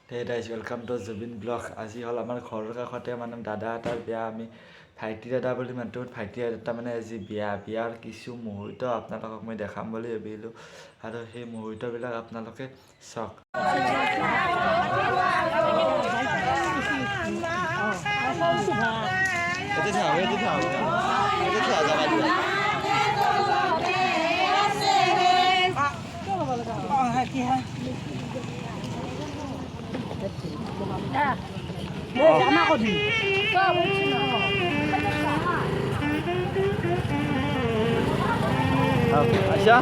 Hey guys, welcome to Zubin Blog. আজি হ'ল আমাৰ ঘৰৰ কাষতে মানে দাদা এটাৰ বিয়া। আমি ভাইটি দাদা বুলি মাতো। ভাইটি এটা মানে আজি বিয়াৰ কিছু মুহূৰ্ত আপোনালোকক মই দেখাম বুলি ভাবিলোঁ আৰু সেই মুহূৰ্তবিলাক আপোনালোকে চাওক। Aisha?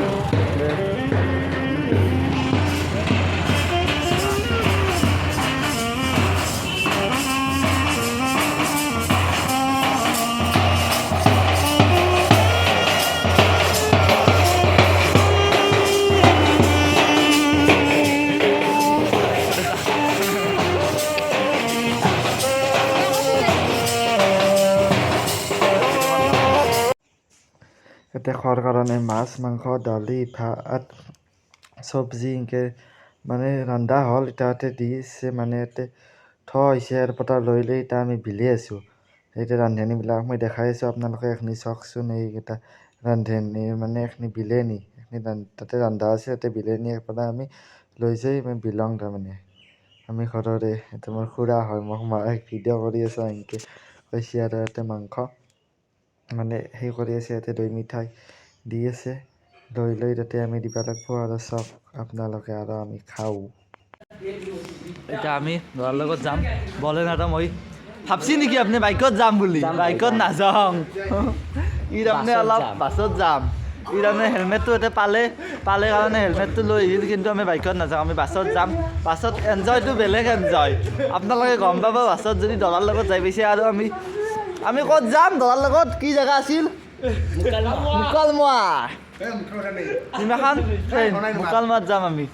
Ete khor karone mas mangkho dali bhat sobji inke মানে ৰান্ধা হ'ল এটাতে দিছে মানে ইয়াতে থৈছে আৰু পটা লৈ লৈ এতিয়া আমি বিলি আছোঁ। এতিয়া ৰান্ধনীবিলাক মই দেখাই আছোঁ আপোনালোকে এখিনি চাওকচোন। এইকেইটা ৰান্ধনী মানে এখিনি বিলে নি এখিনি তাতে ৰন্ধা আছে তাতে বিলে নি পৰা আমি লৈ যাই মই বিলং তাৰমানে আমি ঘৰৰে। এইটো মোৰ খুৰা হয়, মোক মায়ে ভিডিঅ' কৰি আছোঁ এনেকৈ কৈছে আৰু ইয়াতে মাংস মানে সেই কৰি আছে, ইয়াতে দৈ মিঠাই দি আছে, লৈ লৈ তাতে আমি দিব লাগিব আৰু চব আপোনালোকে আৰু আমি খাওঁ। এতিয়া আমি ল'ৰাৰ লগত যাম বলে না মই ভাবছি নেকি আপুনি বাইকত যাম বুলি? বাইকত নাযাওঁ ই তাৰমানে অলপ বাছত যাম। ই তাৰমানে হেলমেটটো ইয়াতে পালে কাৰণে হেলমেটটো লৈ আহিল, কিন্তু আমি বাইকত নাযাওঁ, আমি বাছত যাম। বাছত এনজয়টো বেলেগ এনজয়, আপোনালোকে গম পাব। বাছত যদি দলাৰ লগত যাই পাইছে আৰু আমি ক'ত যাম? দলাৰ লগত কি জেগা আছিল? মুকালমুৱা মুকালমুৱাত যাম আমি।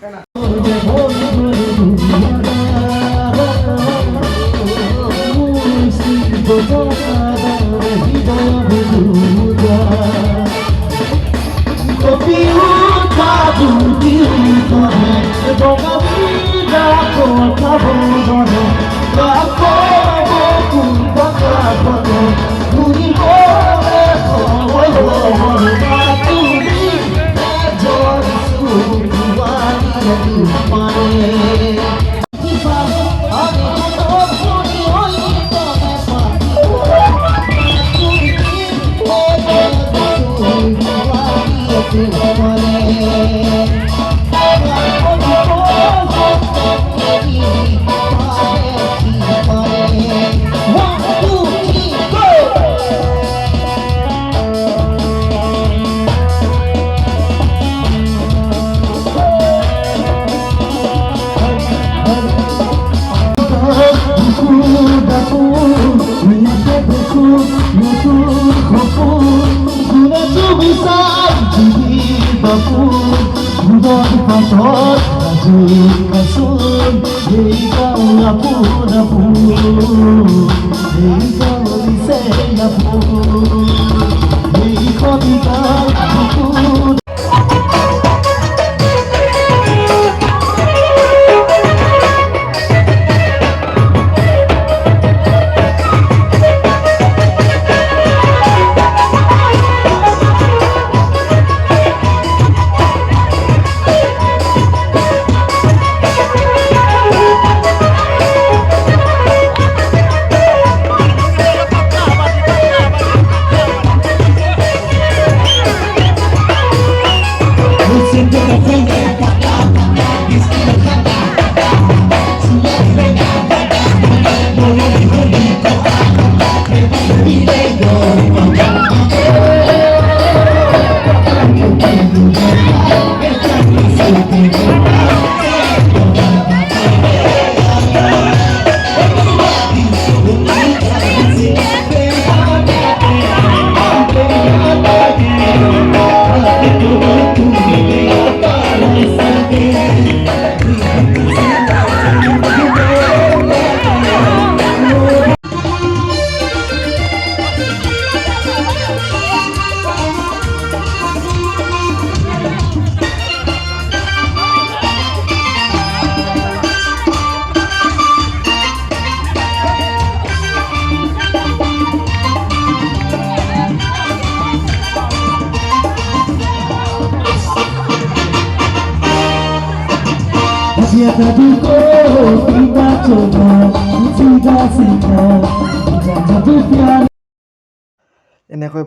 এনেকৈ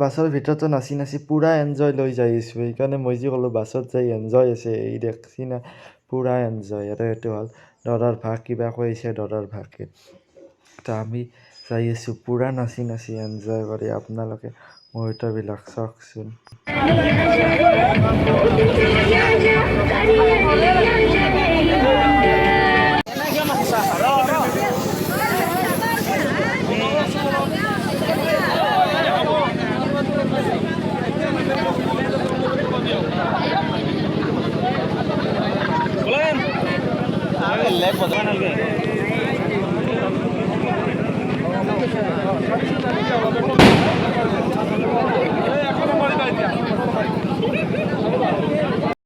বাছৰ ভিতৰতো নাচি নাচি পূৰা এনজয় লৈ যাই আছোঁ। সেইকাৰণে মই যি ক'লোঁ বাছত যাই এনজয় আছে, এই দেখছি না পূৰা এনজয়। আৰু সেইটো হ'ল দৰাৰ ভাগ, কিবা কৈছে দৰাৰ ভাগে। তো আমি যাই আছোঁ পূৰা নাচি নাচি এনজয় কৰি। আপোনালোকে মুহূৰ্তবিলাক চাওকচোন। লেগ বজবা নালগে।